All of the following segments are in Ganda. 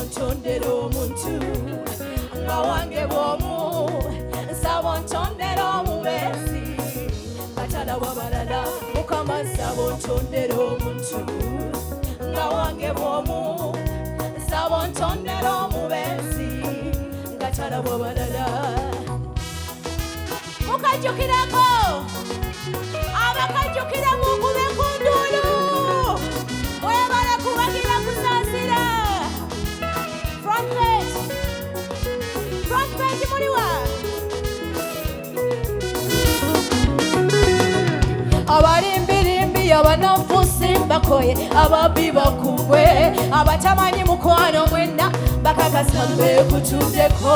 ntondera omuntu nga wange bw'omu nsaba ntondera omubeezi atalaba balala mukama nsaba ntondera omuntu nga wange bw'omu nsaba ntondera omubeezi nga talaba balala mukajjukirako abakajjukira mukube ku nduulu webale kuwagira kusaasira front page muliwa abalimbirimbi abanafusi bakoye ababbi bakubwe abatamanyi mukwano mwenna bakakasambe kutuddeko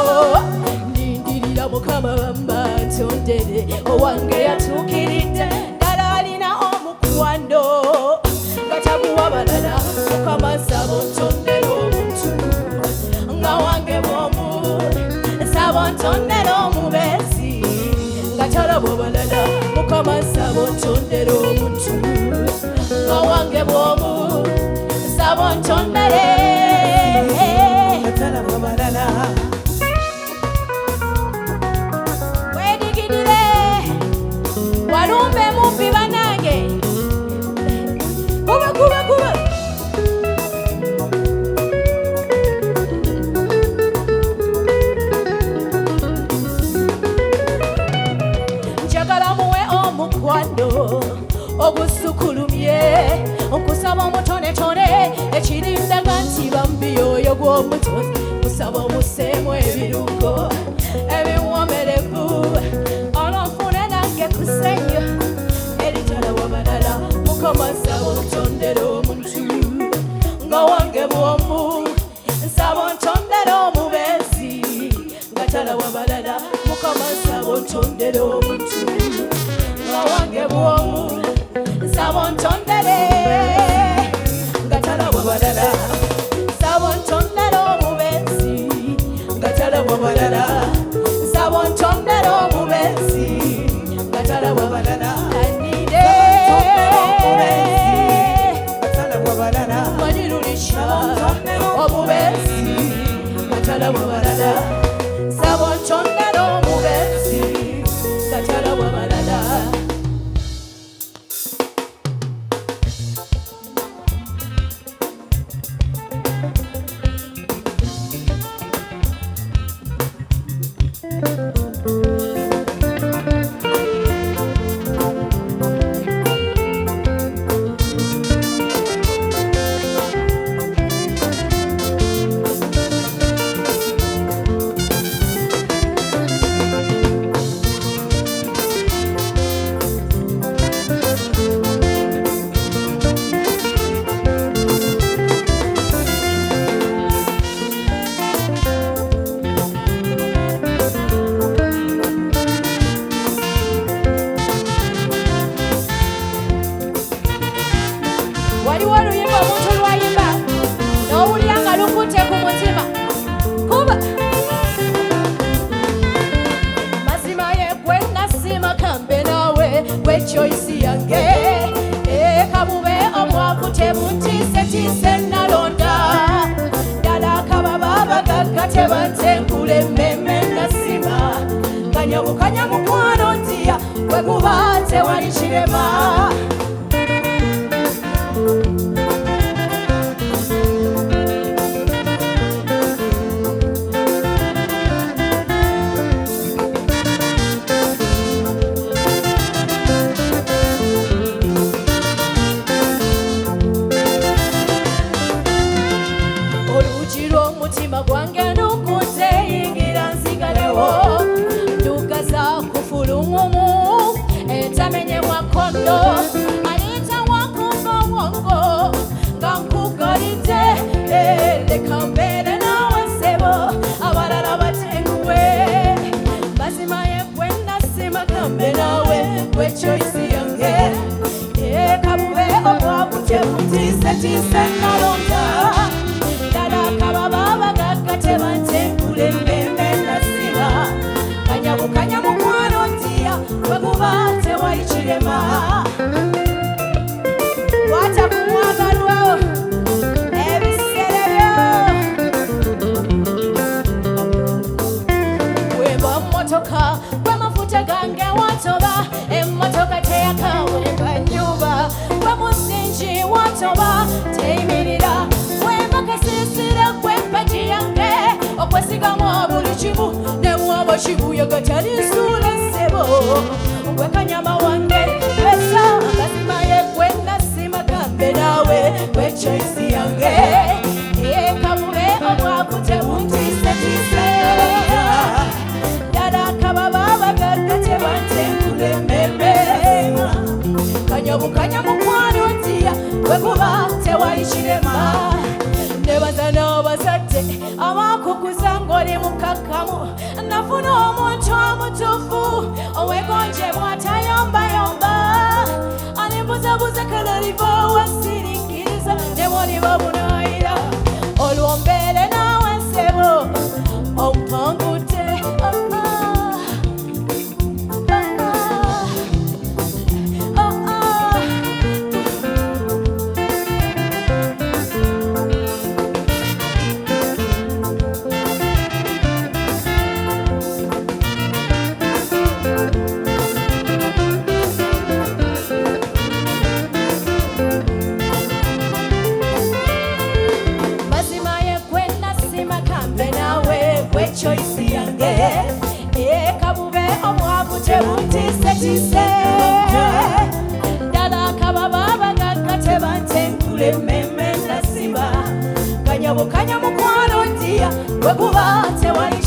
ndindirira mukama bamba ntondere owange yatuukiridde ddala alina omukwano nga taguwa balala mukama nsaba ntondere omuntu nga wange bw'omu nsaba ntondere omubeezi nga talaba balala mukama nsaba ntondere omuntu nga wange bw'omu nsaba ntondere nga talaba balala wedigidire walumbe mumpi banange kuba njagala muwe omukwano ogusukulumye nkusaba omutonetone ekirindaga nti bambi oyo gw'omutozi kusaba omuseemu ebirungo ebiwomerevu olwonfune nange kusenyo eritalaba balala mukama nsaba ntondera omuntu nga wange bw'omu nsaba ntondera omubeezi nga talaba balala mukama nsaba ntondera omuntu nga wange bw'omu nsaba ntondere nga talaba balala nsaba ntondera omubeezi nga talaba balala nsaba ntondera omubeezi nga talaba balala anire manirulisha omubeezi nga talaba balala nsaba ntondera omubeezi nga talaba balala waliwo oluyimba omuntu lwayimba n'owulira nga lukutte ku mutima kuba mazima ye gwe nasima kambe naawe gwe choisi yange kabube omwaku tebutiisetiise nalonda ddala akababa bagagga tebantenkula emmemme nasima kanyabukanya mukwano ntiya bwe guba tewali kirema omutima gwange nukutte yingira nsigalewo ndugaza kufulumumu entamenyebwa kondo alita wakuva wongo nga nkugalidde leka mbeere nawe ssebo abalala batenguwe mazima ye gwe nasima kambe nawe gwe choisi yange kabube obwavu tebutiisetiise nalonda tebantenkula emmemme nasima kanyabukanya mukwano ntiya bwe guba tewali kirema wata kumwagalwa ebiseera byo toba teyimirira wemba kasisira kwempaji yange okwesigamu buli kimu ne bwoba kibuye gatali nsula ssebo gwekanyama wange besa mazima yegwe nasima kambe nawe gwechoisi yange ekabube obwavu tebuntisetise dada kababa bagagga tebantenkulememe kanyabukanya mukwano ntiya wekuba tewali kirema nebaza n'abazadde abakukuza ng'oli mukakkamu nafuna omuntu omutuufu owegonjebwa tayombayomba alimbuzabuza kalaliva wasiriikiriza ne bw'oliba bunaayira olwo mbeere naawe nsebo ompangudde choisi yange ekabube omwavu tebuntisetise dala kababa bagagga tebantenkule meme nasiba kanyabukanya mukwano ntiya wekuba tewali